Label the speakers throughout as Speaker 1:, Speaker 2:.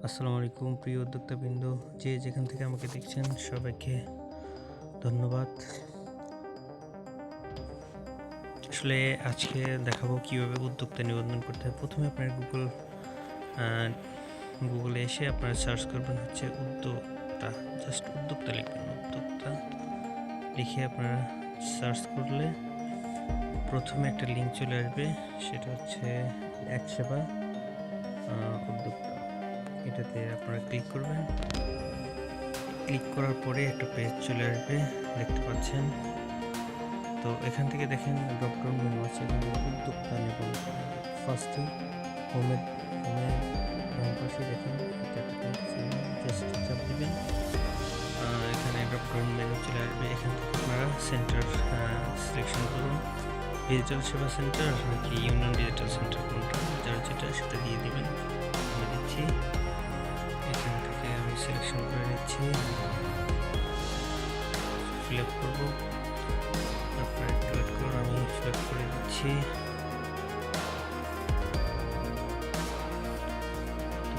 Speaker 1: আসসালামু আলাইকুম প্রিয় উদ্যোক্তাবৃন্দ, যে যেখান থেকে আমাকে দেখছেন সবাইকে ধন্যবাদ। আসলে আজকে দেখাবো কিভাবে উদ্যোক্তা নিবন্ধন করতে হয়। প্রথমে আপনার গুগলে এসে আপনারা সার্চ করবেন হচ্ছে উদ্যোক্তা, জাস্ট উদ্যোক্তা লিখবেন। উদ্যোক্তা লিখে আপনারা সার্চ করলে প্রথমে একটা লিঙ্ক চলে আসবে, সেটা হচ্ছে একসেবা উদ্যোক্তা। এটাতে আপনারা ক্লিক করবেন। ক্লিক করার পরে একটা পেজ চলে আসবে, দেখতে পাচ্ছেন। তো এখান থেকে দেখেন ড্রপডাউন মেনু আছে, উদ্যোক্তা নিবন্ধন। ফার্স্টে হোমের ডান পাশে দেখেন জাস্ট চাপ দিবেন, এখানে ড্রপডাউন মেনু চলে আসবে। এখান থেকে আপনারা সেন্টার সিলেকশন করুন, ডিজিটাল সেবা সেন্টার নাকি ইউনিয়ন ডিজিটাল সেন্টার, কোনটা যার যেটা সেটা দিয়ে দিবেন। আমি দিচ্ছি, এখান থেকে আমি সিলেকশন করে নিচ্ছি, ফিল আপ করবো। আপনারা একটু ওয়েট করুন, আমি ফিল আপ করে দিচ্ছি।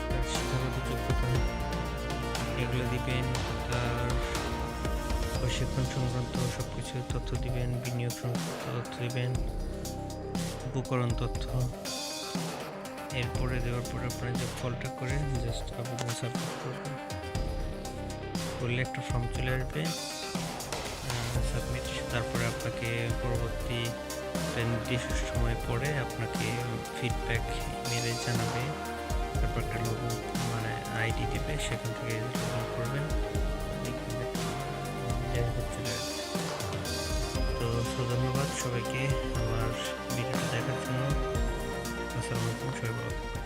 Speaker 1: তার শিক্ষাগত যোগ্যতা এগুলো দিবেন, তার প্রশিক্ষণ সংক্রান্ত সব কিছু তথ্য দিবেন, বিনিয়োগ সংক্রান্ত তথ্য দিবেন, উপকরণ তথ্য। এরপরে দেওয়ার পরে আপনারা যে ফলটা করে জাস্ট আবেদন সাবমিট করবেন, করলে একটা ফর্ম চলে আসবে সাবমিট। তারপরে আপনাকে পরবর্তী নির্দিষ্ট সময় পরে আপনাকে ফিডব্যাক মেলে জানাবে। তারপর একটা লগইন আইডি দেবে, সেখান থেকে লগইন করবেন, চলে আসবে। তো ধন্যবাদ সবাইকে আমার ভিডিওটা দেখার জন্য। আসসালামু আলাইকুম, সবাই ভালো থাকবেন।